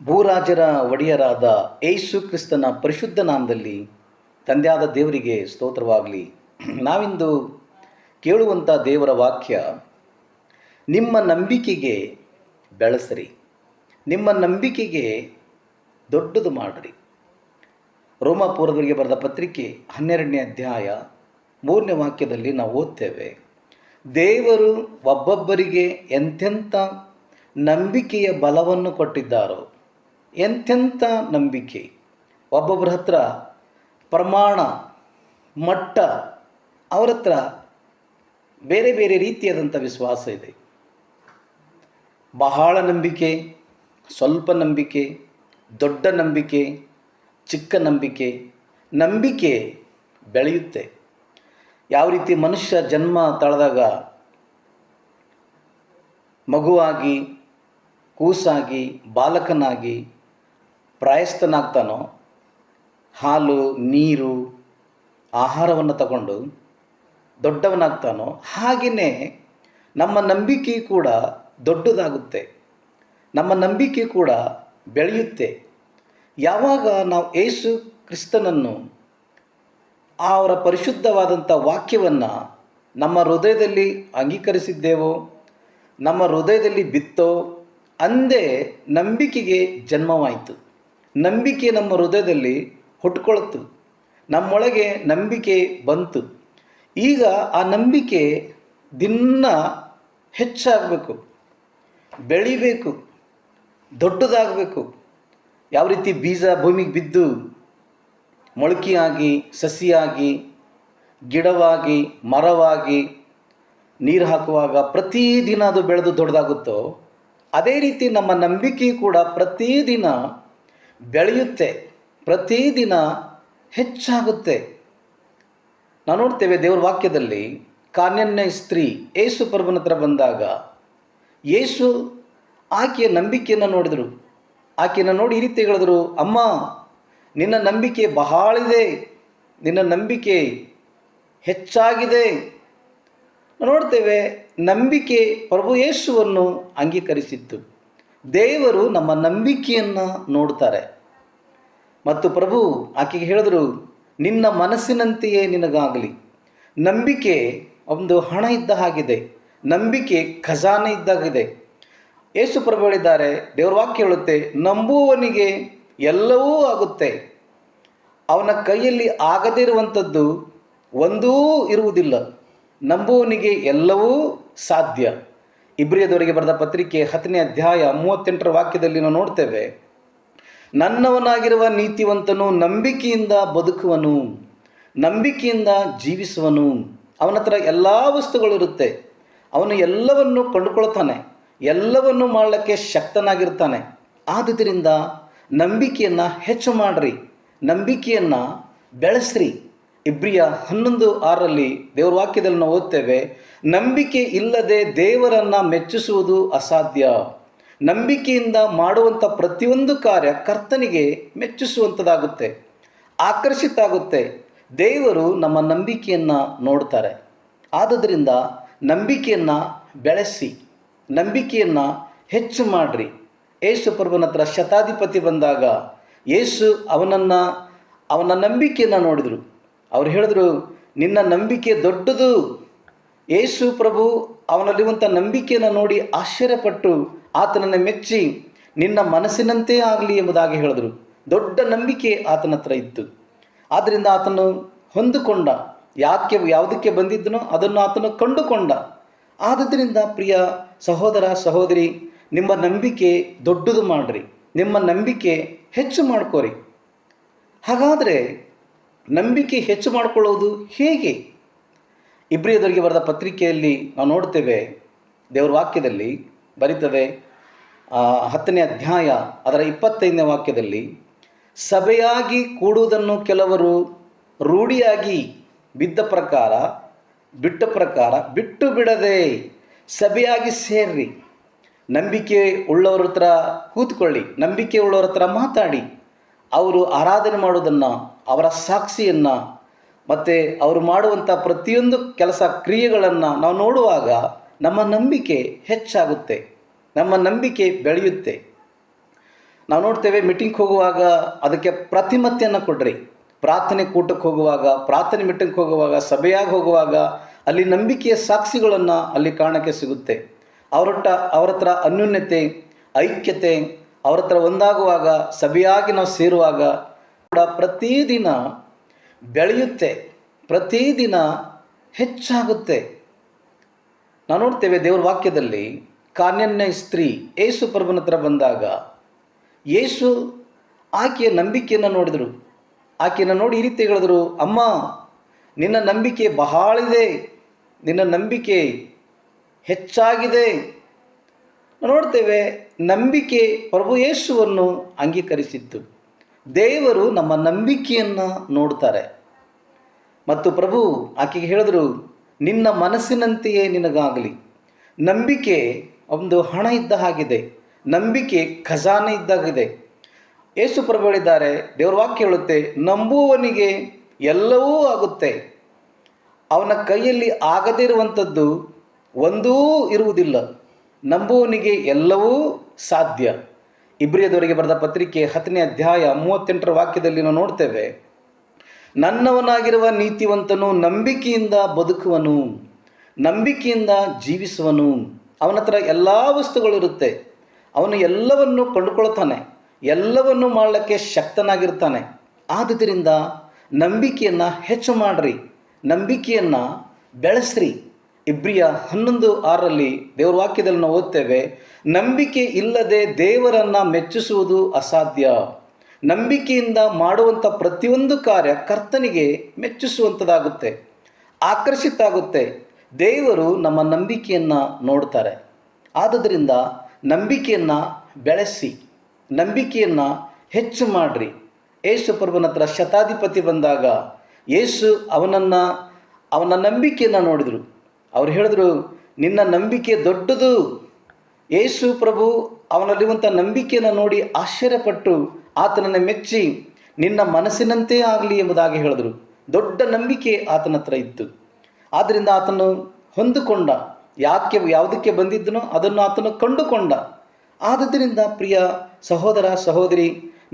ಭೂರಾಜರ ಒಡೆಯರಾದ ಯೇಸು ಕ್ರಿಸ್ತನ ಪರಿಶುದ್ಧ ನಾಮದಲ್ಲಿ ತಂದೆಯಾದ ದೇವರಿಗೆ ಸ್ತೋತ್ರವಾಗಲಿ. ನಾವಿಂದು ಕೇಳುವಂಥ ದೇವರ ವಾಕ್ಯ, ನಿಮ್ಮ ನಂಬಿಕೆಗೆ ಬೆಳೆಸಿರಿ, ನಿಮ್ಮ ನಂಬಿಕೆಗೆ ದೊಡ್ಡದು ಮಾಡಿರಿ. ರೋಮಾಪುರದವರಿಗೆ ಬರೆದ ಪತ್ರಿಕೆ 12ನೇ ಅಧ್ಯಾಯ 3ನೇ ವಾಕ್ಯದಲ್ಲಿ ನಾವು ಓದ್ತೇವೆ, ದೇವರು ಒಬ್ಬೊಬ್ಬರಿಗೆ ಎಂತೆಂಥ ನಂಬಿಕೆಯ ಬಲವನ್ನು ಕೊಟ್ಟಿದ್ದಾರೋ, ಎಂತೆಂಥ ನಂಬಿಕೆ. ಒಬ್ಬೊಬ್ಬರ ಹತ್ರ ಪ್ರಮಾಣ ಮಟ್ಟ, ಅವರ ಹತ್ರ ಬೇರೆ ಬೇರೆ ರೀತಿಯಾದಂಥ ವಿಶ್ವಾಸ ಇದೆ. ಬಹಳ ನಂಬಿಕೆ, ಸ್ವಲ್ಪ ನಂಬಿಕೆ, ದೊಡ್ಡ ನಂಬಿಕೆ, ಚಿಕ್ಕ ನಂಬಿಕೆ. ನಂಬಿಕೆ ಬೆಳೆಯುತ್ತೆ. ಯಾವ ರೀತಿ ಮನುಷ್ಯ ಜನ್ಮ ತಾಳಿದಾಗ ಮಗುವಾಗಿ, ಕೂಸಾಗಿ, ಬಾಲಕನಾಗಿ ಪ್ರಾಯಸ್ಥನಾಗ್ತಾನೋ, ಹಾಲು ನೀರು ಆಹಾರವನ್ನು ತಗೊಂಡು ದೊಡ್ಡವನಾಗ್ತಾನೋ, ಹಾಗೆಯೇ ನಮ್ಮ ನಂಬಿಕೆ ಕೂಡ ದೊಡ್ಡದಾಗುತ್ತೆ, ನಮ್ಮ ನಂಬಿಕೆ ಕೂಡ ಬೆಳೆಯುತ್ತೆ. ಯಾವಾಗ ನಾವು ಯೇಸು ಕ್ರಿಸ್ತನನ್ನು, ಅವರ ಪರಿಶುದ್ಧವಾದಂಥ ವಾಕ್ಯವನ್ನು ನಮ್ಮ ಹೃದಯದಲ್ಲಿ ಅಂಗೀಕರಿಸಿದ್ದೇವೋ, ನಮ್ಮ ಹೃದಯದಲ್ಲಿ ಬಿತ್ತೋ, ಅಂದೇ ನಂಬಿಕೆಗೆ ಜನ್ಮವಾಯಿತು. ನಂಬಿಕೆ ನಮ್ಮ ಹೃದಯದಲ್ಲಿ ಹುಟ್ಕೊಳ್ತು, ನಮ್ಮೊಳಗೆ ನಂಬಿಕೆ ಬಂತು. ಈಗ ಆ ನಂಬಿಕೆ ದಿನ ಹೆಚ್ಚಾಗಬೇಕು, ಬೆಳಿಬೇಕು, ದೊಡ್ಡದಾಗಬೇಕು. ಯಾವ ರೀತಿ ಬೀಜ ಭೂಮಿಗೆ ಬಿದ್ದು ಮೊಳಕೆಯಾಗಿ, ಸಸಿಯಾಗಿ, ಗಿಡವಾಗಿ, ಮರವಾಗಿ ನೀರು ಹಾಕುವಾಗ ಪ್ರತಿದಿನ ಅದು ಬೆಳೆದು ದೊಡ್ಡದಾಗುತ್ತೋ, ಅದೇ ರೀತಿ ನಮ್ಮ ನಂಬಿಕೆ ಕೂಡ ಪ್ರತಿದಿನ ಬೆಳೆಯುತ್ತೆ, ಪ್ರತಿದಿನ ಹೆಚ್ಚಾಗುತ್ತೆ. ನಾವು ನೋಡ್ತೇವೆ ದೇವರ ವಾಕ್ಯದಲ್ಲಿ, ಕಾನ್ಯನ್ಯ ಸ್ತ್ರೀ ಯೇಸು ಪ್ರಭುನ ಹತ್ರ ಬಂದಾಗ ಯೇಸು ಆಕೆಯ ನಂಬಿಕೆಯನ್ನು ನೋಡಿದರು. ಆಕೆಯನ್ನು ನೋಡಿ ಈ ರೀತಿ ಹೇಳಿದ್ರು, ಅಮ್ಮ, ನಿನ್ನ ನಂಬಿಕೆ ಬಹಳಿದೆ, ನಿನ್ನ ನಂಬಿಕೆ ಹೆಚ್ಚಾಗಿದೆ. ನೋಡ್ತೇವೆ, ನಂಬಿಕೆ ಪ್ರಭು ಯೇಸುವನ್ನು ಅಂಗೀಕರಿಸಿತ್ತು. ದೇವರು ನಮ್ಮ ನಂಬಿಕೆಯನ್ನು ನೋಡ್ತಾರೆ. ಮತ್ತು ಪ್ರಭು ಆಕೆಗೆ ಹೇಳಿದ್ರು, ನಿನ್ನ ಮನಸ್ಸಿನಂತೆಯೇ ನಿನಗಾಗಲಿ. ನಂಬಿಕೆ ಒಂದು ಹಣ ಇದ್ದ ಹಾಗಿದೆ, ನಂಬಿಕೆ ಖಜಾನೆ ಇದ್ದಾಗಿದೆ. ಯೇಸು ಪ್ರಭು ಹೇಳಿದ್ದಾರೆ, ದೇವರ ವಾಕ್ಯ ಹೇಳುತ್ತೆ, ನಂಬುವವನಿಗೆ ಎಲ್ಲವೂ ಆಗುತ್ತೆ, ಅವನ ಕೈಯಲ್ಲಿ ಆಗದಿರುವಂಥದ್ದು ಒಂದೂ ಇರುವುದಿಲ್ಲ. ನಂಬುವವನಿಗೆ ಎಲ್ಲವೂ ಸಾಧ್ಯ. ಇಬ್ರಿಯದವರಿಗೆ ಬರೆದ ಪತ್ರಿಕೆ 10ನೇ ಅಧ್ಯಾಯ 38ರ ವಾಕ್ಯದಲ್ಲಿ ನಾವು ನೋಡ್ತೇವೆ, ನನ್ನವನಾಗಿರುವ ನೀತಿವಂತನು ನಂಬಿಕೆಯಿಂದ ಬದುಕುವನು, ನಂಬಿಕೆಯಿಂದ ಜೀವಿಸುವನು. ಅವನ ಹತ್ರ ಎಲ್ಲ ವಸ್ತುಗಳಿರುತ್ತೆ, ಅವನು ಎಲ್ಲವನ್ನು ಕೊಂಡುಕೊಳ್ತಾನೆ, ಎಲ್ಲವನ್ನು ಮಾಡಲಿಕ್ಕೆ ಶಕ್ತನಾಗಿರ್ತಾನೆ. ಆದುದರಿಂದ ನಂಬಿಕೆಯನ್ನು ಹೆಚ್ಚು ಮಾಡಿರಿ, ನಂಬಿಕೆಯನ್ನು ಬೆಳೆಸ್ರಿ. ಇಬ್ರಿಯ 11:6ರಲ್ಲಿ ದೇವರ ವಾಕ್ಯದಲ್ಲಿ ನಾವು ಓದ್ತೇವೆ, ನಂಬಿಕೆ ಇಲ್ಲದೆ ದೇವರನ್ನು ಮೆಚ್ಚಿಸುವುದು ಅಸಾಧ್ಯ. ನಂಬಿಕೆಯಿಂದ ಮಾಡುವಂಥ ಪ್ರತಿಯೊಂದು ಕಾರ್ಯ ಕರ್ತನಿಗೆ ಮೆಚ್ಚಿಸುವಂಥದ್ದಾಗುತ್ತೆ, ಆಕರ್ಷಿತ ಆಗುತ್ತೆ. ದೇವರು ನಮ್ಮ ನಂಬಿಕೆಯನ್ನು ನೋಡ್ತಾರೆ. ಆದುದರಿಂದ ನಂಬಿಕೆಯನ್ನು ಬೆಳೆಸಿ, ನಂಬಿಕೆಯನ್ನು ಹೆಚ್ಚು ಮಾಡಿರಿ. ಯೇಸು ಪ್ರಭುನ ಹತ್ರ ಶತಾಧಿಪತಿ ಬಂದಾಗ ಯೇಸು ಅವನ ನಂಬಿಕೆಯನ್ನು ನೋಡಿದರು. ಅವ್ರು ಹೇಳಿದ್ರು, ನಿನ್ನ ನಂಬಿಕೆ ದೊಡ್ಡದು. ಯೇಸು ಪ್ರಭು ಅವನಲ್ಲಿರುವಂಥ ನಂಬಿಕೆಯನ್ನು ನೋಡಿ ಆಶ್ಚರ್ಯಪಟ್ಟು ಆತನನ್ನು ಮೆಚ್ಚಿ, ನಿನ್ನ ಮನಸ್ಸಿನಂತೆ ಆಗಲಿ ಎಂಬುದಾಗಿ ಹೇಳಿದರು. ದೊಡ್ಡ ನಂಬಿಕೆ ಆತನ ಹತ್ರ ಇತ್ತು. ಆದ್ದರಿಂದ ಆತನು ಹೊಂದಿಕೊಂಡ, ಯಾವುದಕ್ಕೆ ಬಂದಿದ್ದನೋ ಅದನ್ನು ಆತನು ಕಂಡುಕೊಂಡ. ಆದುದರಿಂದ ಪ್ರಿಯ ಸಹೋದರ ಸಹೋದರಿ, ನಿಮ್ಮ ನಂಬಿಕೆ ದೊಡ್ಡದು ಮಾಡಿರಿ, ನಿಮ್ಮ ನಂಬಿಕೆ ಹೆಚ್ಚು ಮಾಡ್ಕೋರಿ. ಹಾಗಾದರೆ ನಂಬಿಕೆ ಹೆಚ್ಚು ಮಾಡಿಕೊಳ್ಳುವುದು ಹೇಗೆ? ಇಬ್ರಿಯದವರಿಗೆ ಬರೆದ ಪತ್ರಿಕೆಯಲ್ಲಿ ನಾವು ನೋಡ್ತೇವೆ, ದೇವರ ವಾಕ್ಯದಲ್ಲಿ ಬರೀತದೆ, 10ನೇ ಅಧ್ಯಾಯ ಅದರ 25ನೇ ವಾಕ್ಯದಲ್ಲಿ, ಸಭೆಯಾಗಿ ಕೂಡುವುದನ್ನು ಕೆಲವರು ರೂಢಿಯಾಗಿ ಬಿಟ್ಟ ಪ್ರಕಾರ ಬಿಟ್ಟು ಬಿಡದೆ ಸಭೆಯಾಗಿ ಸೇರ್ರಿ. ನಂಬಿಕೆ ಉಳ್ಳವ್ರ ಹತ್ರ ಕೂತ್ಕೊಳ್ಳಿ, ನಂಬಿಕೆ ಉಳ್ಳವ್ರ ಹತ್ರ ಮಾತಾಡಿ, ಅವರು ಆರಾಧನೆ ಮಾಡೋದನ್ನು, ಅವರ ಸಾಕ್ಷಿಯನ್ನು ಮತ್ತು ಅವರು ಮಾಡುವಂಥ ಪ್ರತಿಯೊಂದು ಕೆಲಸ ಕ್ರಿಯೆಗಳನ್ನು ನಾವು ನೋಡುವಾಗ ನಮ್ಮ ನಂಬಿಕೆ ಹೆಚ್ಚಾಗುತ್ತೆ, ನಮ್ಮ ನಂಬಿಕೆ ಬೆಳೆಯುತ್ತೆ. ನಾವು ನೋಡ್ತೇವೆ ಮೀಟಿಂಗ್ಗೆ ಹೋಗುವಾಗ ಅದಕ್ಕೆ ಪ್ರತಿಮತ್ತೆಯನ್ನು ಕೊಡ್ರಿ. ಪ್ರಾರ್ಥನೆ ಕೂಟಕ್ಕೆ ಹೋಗುವಾಗ, ಪ್ರಾರ್ಥನೆ ಮೀಟಿಂಗ್ಗೆ ಹೋಗುವಾಗ, ಸಭೆಯಾಗಿ ಹೋಗುವಾಗ ಅಲ್ಲಿ ನಂಬಿಕೆಯ ಸಾಕ್ಷಿಗಳನ್ನು ಅಲ್ಲಿ ಕಾರಣಕ್ಕೆ ಸಿಗುತ್ತೆ. ಅವರ ಹತ್ರ ಅನ್ಯೋನ್ಯತೆ, ಐಕ್ಯತೆ, ಅವರ ಹತ್ರ ಒಂದಾಗುವಾಗ, ಸಭೆಯಾಗಿ ನಾವು ಸೇರುವಾಗ ಕೂಡ ಪ್ರತಿದಿನ ಬೆಳೆಯುತ್ತೆ, ಪ್ರತಿದಿನ ಹೆಚ್ಚಾಗುತ್ತೆ. ನಾವು ನೋಡ್ತೇವೆ ದೇವರ ವಾಕ್ಯದಲ್ಲಿ ಕಾನ್ಯನ್ಯ ಸ್ತ್ರೀ ಯೇಸು ಪ್ರಭುನ ಹತ್ರ ಬಂದಾಗ ಯೇಸು ಆಕೆಯ ನಂಬಿಕೆಯನ್ನು ನೋಡಿದರು. ಆಕೆಯನ್ನು ನೋಡಿ ಈ ರೀತಿ ಹೇಳಿದ್ರು, ಅಮ್ಮ ನಿನ್ನ ನಂಬಿಕೆ ಬಹಳಿದೆ, ನಿನ್ನ ನಂಬಿಕೆ ಹೆಚ್ಚಾಗಿದೆ. ನೋಡ್ತೇವೆ ನಂಬಿಕೆ ಪ್ರಭು ಯೇಸುವನ್ನು ಅಂಗೀಕರಿಸಿತ್ತು. ದೇವರು ನಮ್ಮ ನಂಬಿಕೆಯನ್ನು ನೋಡ್ತಾರೆ. ಮತ್ತು ಪ್ರಭು ಆಕೆಗೆ ಹೇಳಿದ್ರು, ನಿನ್ನ ಮನಸ್ಸಿನಂತೆಯೇ ನಿನಗಾಗಲಿ. ನಂಬಿಕೆ ಒಂದು ಹಣ ಇದ್ದ ಹಾಗಿದೆ, ನಂಬಿಕೆ ಖಜಾನೆ ಇದ್ದಾಗಿದೆ. ಯೇಸು ಪ್ರಭು ಹೇಳಿದ್ದಾರೆ, ದೇವರ ವಾಕ್ಯ ಹೇಳುತ್ತೆ, ನಂಬುವವನಿಗೆ ಎಲ್ಲವೂ ಆಗುತ್ತೆ. ಅವನ ಕೈಯಲ್ಲಿ ಆಗದೇ ಇರುವಂಥದ್ದು ಒಂದೂ ಇರುವುದಿಲ್ಲ. ನಂಬುವವನಿಗೆ ಎಲ್ಲವೂ ಸಾಧ್ಯ. ಇಬ್ರಿಯದವರಿಗೆ ಬರೆದ ಪತ್ರಿಕೆ 10ನೇ ಅಧ್ಯಾಯ 38ರ ವಾಕ್ಯದಲ್ಲಿ ನಾವು ನೋಡ್ತೇವೆ, ನನ್ನವನಾಗಿರುವ ನೀತಿವಂತನು ನಂಬಿಕೆಯಿಂದ ಬದುಕುವನು, ನಂಬಿಕೆಯಿಂದ ಜೀವಿಸುವನು. ಅವನ ಹತ್ರ ಎಲ್ಲ ವಸ್ತುಗಳಿರುತ್ತೆ, ಅವನು ಎಲ್ಲವನ್ನು ಕೊಂಡುಕೊಳ್ತಾನೆ, ಎಲ್ಲವನ್ನು ಮಾಡಲಿಕ್ಕೆ ಶಕ್ತನಾಗಿರ್ತಾನೆ. ಆದುದರಿಂದ ನಂಬಿಕೆಯನ್ನು ಹೆಚ್ಚು ಮಾಡಿರಿ, ನಂಬಿಕೆಯನ್ನು ಬೆಳೆಸ್ರಿ. ಇಬ್ರಿಯ 11:6ರಲ್ಲಿ ದೇವರ ವಾಕ್ಯದಲ್ಲಿ ನಾವು ಓದ್ತೇವೆ, ನಂಬಿಕೆ ಇಲ್ಲದೆ ದೇವರನ್ನು ಮೆಚ್ಚಿಸುವುದು ಅಸಾಧ್ಯ. ನಂಬಿಕೆಯಿಂದ ಮಾಡುವಂಥ ಪ್ರತಿಯೊಂದು ಕಾರ್ಯ ಕರ್ತನಿಗೆ ಮೆಚ್ಚಿಸುವಂಥದ್ದಾಗುತ್ತೆ, ಆಕರ್ಷಿತ ಆಗುತ್ತೆ. ದೇವರು ನಮ್ಮ ನಂಬಿಕೆಯನ್ನು ನೋಡ್ತಾರೆ. ಆದುದರಿಂದ ನಂಬಿಕೆಯನ್ನು ಬೆಳೆಸಿ, ನಂಬಿಕೆಯನ್ನು ಹೆಚ್ಚು ಮಾಡಿರಿ. ಯೇಸು ಪ್ರಭುನ ಹತ್ರ ಶತಾಧಿಪತಿ ಬಂದಾಗ ಯೇಸು ಅವನ ನಂಬಿಕೆಯನ್ನು ನೋಡಿದರು. ಅವ್ರು ಹೇಳಿದ್ರು, ನಿನ್ನ ನಂಬಿಕೆ ದೊಡ್ಡದು. ಯೇಸು ಪ್ರಭು ಅವನಲ್ಲಿರುವಂಥ ನಂಬಿಕೆಯನ್ನು ನೋಡಿ ಆಶ್ಚರ್ಯಪಟ್ಟು ಆತನನ್ನು ಮೆಚ್ಚಿ, ನಿನ್ನ ಮನಸ್ಸಿನಂತೆ ಆಗಲಿ ಎಂಬುದಾಗಿ ಹೇಳಿದರು. ದೊಡ್ಡ ನಂಬಿಕೆ ಆತನ ಹತ್ರ ಇತ್ತು. ಆದ್ದರಿಂದ ಆತನು ಹೊಂದಿಕೊಂಡ, ಯಾವುದಕ್ಕೆ ಬಂದಿದ್ದನೋ ಅದನ್ನು ಆತನು ಕಂಡುಕೊಂಡ. ಆದುದರಿಂದ ಪ್ರಿಯ ಸಹೋದರ ಸಹೋದರಿ,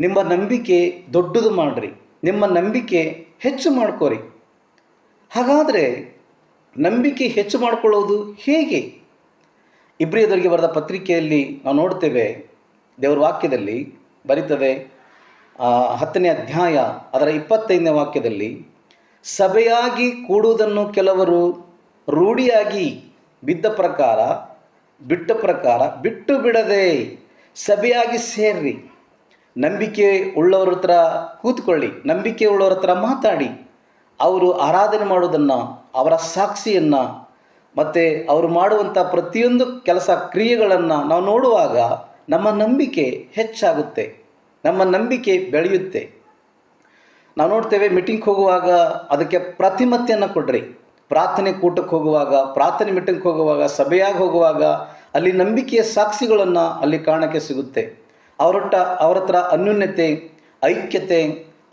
ನಿಮ್ಮ ನಂಬಿಕೆ ದೊಡ್ಡದು ಮಾಡಿರಿ, ನಿಮ್ಮ ನಂಬಿಕೆ ಹೆಚ್ಚು ಮಾಡ್ಕೋರಿ. ಹಾಗಾದರೆ ನಂಬಿಕೆ ಹೆಚ್ಚು ಮಾಡಿಕೊಳ್ಳುವುದು ಹೇಗೆ? ಇಬ್ರಿಯದವರಿಗೆ ಬರೆದ ಪತ್ರಿಕೆಯಲ್ಲಿ ನಾವು ನೋಡ್ತೇವೆ, ದೇವರ ವಾಕ್ಯದಲ್ಲಿ ಬರೀತದೆ, 10ನೇ ಅಧ್ಯಾಯ ಅದರ 25ನೇ ವಾಕ್ಯದಲ್ಲಿ, ಸಭೆಯಾಗಿ ಕೂಡುವುದನ್ನು ಕೆಲವರು ರೂಢಿಯಾಗಿ ಬಿಟ್ಟ ಪ್ರಕಾರ ಬಿಟ್ಟು ಬಿಡದೆ ಸಭೆಯಾಗಿ ಸೇರ್ರಿ. ನಂಬಿಕೆ ಉಳ್ಳವ್ರ ಹತ್ರ ಕೂತ್ಕೊಳ್ಳಿ, ನಂಬಿಕೆ ಉಳ್ಳವ್ರ ಹತ್ರ ಮಾತಾಡಿ. ಅವರು ಆರಾಧನೆ ಮಾಡೋದನ್ನು, ಅವರ ಸಾಕ್ಷಿಯನ್ನು ಮತ್ತು ಅವರು ಮಾಡುವಂಥ ಪ್ರತಿಯೊಂದು ಕೆಲಸ ಕ್ರಿಯೆಗಳನ್ನು ನಾವು ನೋಡುವಾಗ ನಮ್ಮ ನಂಬಿಕೆ ಹೆಚ್ಚಾಗುತ್ತೆ, ನಮ್ಮ ನಂಬಿಕೆ ಬೆಳೆಯುತ್ತೆ. ನಾವು ನೋಡ್ತೇವೆ ಮೀಟಿಂಗ್ಗೆ ಹೋಗುವಾಗ ಅದಕ್ಕೆ ಪ್ರತಿಮತ್ತೆಯನ್ನು ಕೊಡ್ರಿ. ಪ್ರಾರ್ಥನೆ ಕೂಟಕ್ಕೆ ಹೋಗುವಾಗ, ಪ್ರಾರ್ಥನೆ ಮೀಟಿಂಗ್ಗೆ ಹೋಗುವಾಗ, ಸಭೆಯಾಗಿ ಹೋಗುವಾಗ ಅಲ್ಲಿ ನಂಬಿಕೆಯ ಸಾಕ್ಷಿಗಳನ್ನು ಅಲ್ಲಿ ಕಾರಣಕ್ಕೆ ಸಿಗುತ್ತೆ. ಅವರ ಹತ್ರ ಅನ್ಯೋನ್ಯತೆ, ಐಕ್ಯತೆ,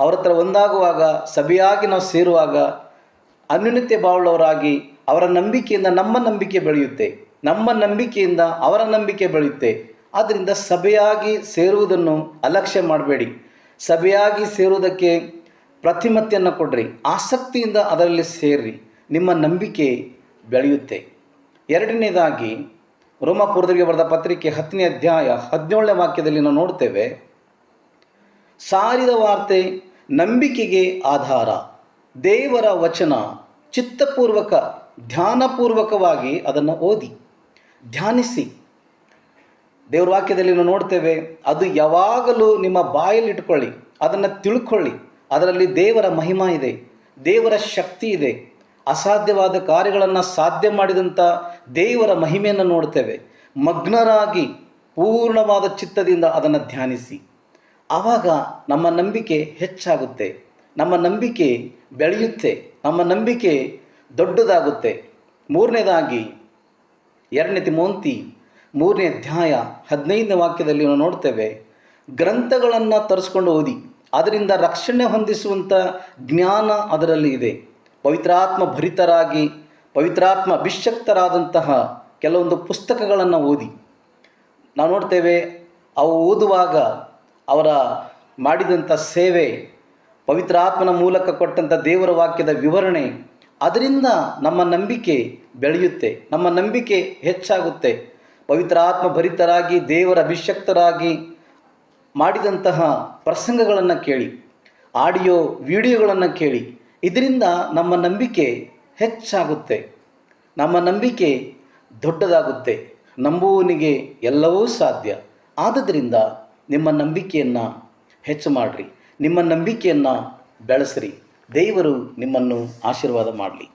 ಅವರ ಹತ್ರ ಒಂದಾಗುವಾಗ, ಸಭೆಯಾಗಿ ನಾವು ಸೇರುವಾಗ ಅನ್ಯೋನ್ಯತೆ ಬಾಳುವವರಾಗಿ ಅವರ ನಂಬಿಕೆಯಿಂದ ನಮ್ಮ ನಂಬಿಕೆ ಬೆಳೆಯುತ್ತೆ, ನಮ್ಮ ನಂಬಿಕೆಯಿಂದ ಅವರ ನಂಬಿಕೆ ಬೆಳೆಯುತ್ತೆ. ಆದ್ದರಿಂದ ಸಭೆಯಾಗಿ ಸೇರುವುದನ್ನು ಅಲಕ್ಷ್ಯ ಮಾಡಬೇಡಿ. ಸಭೆಯಾಗಿ ಸೇರುವುದಕ್ಕೆ ಪ್ರತಿಮತ್ತೆಯನ್ನು ಕೊಡ್ರಿ, ಆಸಕ್ತಿಯಿಂದ ಅದರಲ್ಲಿ ಸೇರ್ರಿ, ನಿಮ್ಮ ನಂಬಿಕೆ ಬೆಳೆಯುತ್ತೆ. ಎರಡನೇದಾಗಿ ರೋಮಾಪುರದವರಿಗೆ ಬರೆದ ಪತ್ರಿಕೆ 10ನೇ ಅಧ್ಯಾಯ 17ನೇ ವಾಕ್ಯದಲ್ಲಿ ನಾವು ನೋಡ್ತೇವೆ, ಸಾರಿದ ವಾರ್ತೆ ನಂಬಿಕೆಗೆ ಆಧಾರ. ದೇವರ ವಚನ ಚಿತ್ತಪೂರ್ವಕ, ಧ್ಯಾನಪೂರ್ವಕವಾಗಿ ಅದನ್ನು ಓದಿ, ಧ್ಯಾನಿಸಿ. ದೇವರ ವಾಕ್ಯದಲ್ಲಿ ನಾವು ನೋಡ್ತೇವೆ, ಅದು ಯಾವಾಗಲೂ ನಿಮ್ಮ ಬಾಯಲ್ಲಿ ಇಟ್ಕೊಳ್ಳಿ, ಅದನ್ನು ತಿಳ್ಕೊಳ್ಳಿ. ಅದರಲ್ಲಿ ದೇವರ ಮಹಿಮಾ ಇದೆ, ದೇವರ ಶಕ್ತಿ ಇದೆ. ಅಸಾಧ್ಯವಾದ ಕಾರ್ಯಗಳನ್ನು ಸಾಧ್ಯ ಮಾಡಿದಂಥ ದೇವರ ಮಹಿಮೆಯನ್ನು ನೋಡ್ತೇವೆ. ಮಗ್ನರಾಗಿ ಪೂರ್ಣವಾದ ಚಿತ್ತದಿಂದ ಅದನ್ನು ಧ್ಯಾನಿಸಿ. ಆವಾಗ ನಮ್ಮ ನಂಬಿಕೆ ಹೆಚ್ಚಾಗುತ್ತೆ, ನಮ್ಮ ನಂಬಿಕೆ ಬೆಳೆಯುತ್ತೆ, ನಮ್ಮ ನಂಬಿಕೆ ದೊಡ್ಡದಾಗುತ್ತೆ. ಮೂರನೇದಾಗಿ 2 ತಿಮೋಥಿ 3ನೇ ಅಧ್ಯಾಯ 15ನೇ ವಾಕ್ಯದಲ್ಲಿ ನಾವು ನೋಡ್ತೇವೆ, ಗ್ರಂಥಗಳನ್ನು ತರಿಸ್ಕೊಂಡು ಓದಿ, ಅದರಿಂದ ರಕ್ಷಣೆ ಹೊಂದಿಸುವಂಥ ಜ್ಞಾನ ಅದರಲ್ಲಿ ಇದೆ. ಪವಿತ್ರಾತ್ಮ ಭರಿತರಾಗಿ, ಪವಿತ್ರಾತ್ಮ ಅಭಿಷಕ್ತರಾದಂತಹ ಕೆಲವೊಂದು ಪುಸ್ತಕಗಳನ್ನು ಓದಿ. ನಾವು ನೋಡ್ತೇವೆ, ಅವು ಓದುವಾಗ ಅವರ ಮಾಡಿದಂಥ ಸೇವೆ, ಪವಿತ್ರಾತ್ಮನ ಮೂಲಕ ಕೊಟ್ಟಂಥ ದೇವರ ವಾಕ್ಯದ ವಿವರಣೆ, ಅದರಿಂದ ನಮ್ಮ ನಂಬಿಕೆ ಬೆಳೆಯುತ್ತೆ, ನಮ್ಮ ನಂಬಿಕೆ ಹೆಚ್ಚಾಗುತ್ತೆ. ಪವಿತ್ರಾತ್ಮ ಭರಿತರಾಗಿ ದೇವರ ಅಭಿಷಕ್ತರಾಗಿ ಮಾಡಿದಂತಹ ಪ್ರಸಂಗಗಳನ್ನು ಕೇಳಿ, ಆಡಿಯೋ ವಿಡಿಯೋಗಳನ್ನು ಕೇಳಿ, ಇದರಿಂದ ನಮ್ಮ ನಂಬಿಕೆ ಹೆಚ್ಚಾಗುತ್ತೆ, ನಮ್ಮ ನಂಬಿಕೆ ದೊಡ್ಡದಾಗುತ್ತೆ. ನಂಬುವವನಿಗೆ ಎಲ್ಲವೂ ಸಾಧ್ಯ. ಆದುದರಿಂದ ನಿಮ್ಮ ನಂಬಿಕೆಯನ್ನು ಹೆಚ್ಚು ಮಾಡಿರಿ, ನಿಮ್ಮ ನಂಬಿಕೆಯನ್ನು ಬೆಳೆಸಿರಿ. ದೇವರು ನಿಮ್ಮನ್ನು ಆಶೀರ್ವಾದ ಮಾಡಲಿ.